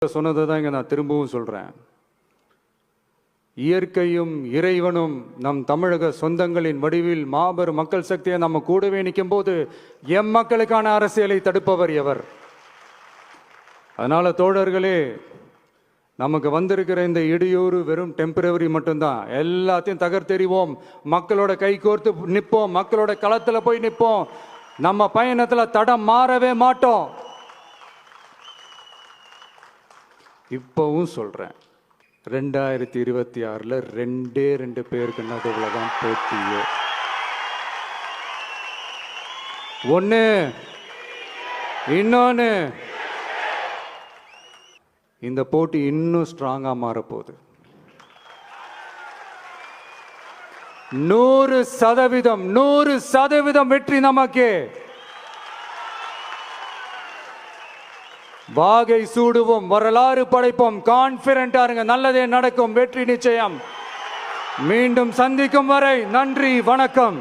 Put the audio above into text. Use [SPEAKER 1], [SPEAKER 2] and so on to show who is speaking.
[SPEAKER 1] சொன்னதை தான் இங்கே நான் திரும்பவும் சொல்கிறேன். இயற்கையும் இறைவனும் நம் தமிழக சொந்தங்களின் வடிவில் மாபெரும் மக்கள் சக்தியை நம்ம கூடவே நிற்கும் போது எம் மக்களுக்கான அரசியலை தடுப்பவர் எவர்? அதனால தோழர்களே, நமக்கு வந்திருக்கிற இந்த இடையூறு வெறும் டெம்பரவரி மட்டும்தான். எல்லாத்தையும் தகர்த்தெறிவோம், மக்களோட கை கோர்த்து நிற்போம், மக்களோட களத்தில் போய் நிற்போம். நம்ம பயணத்தில் தடம் மாறவே மாட்டோம். இப்பவும் சொல்றேன், 2026 2 பேருக்கு நடுவில் தான் போட்டியே. ஒன்று, இன்னொன்று, இந்த போட்டி இன்னும் ஸ்ட்ராங்கா மாறப்போகுது. 100% வெற்றி நமக்கு. வாகை சூடுவோம், வரலாறு படைப்போம், கான்பிடண்டா இருங்க, நல்லதே நடக்கும், வெற்றி நிச்சயம். மீண்டும் சந்திக்கும் வரை நன்றி, வணக்கம்.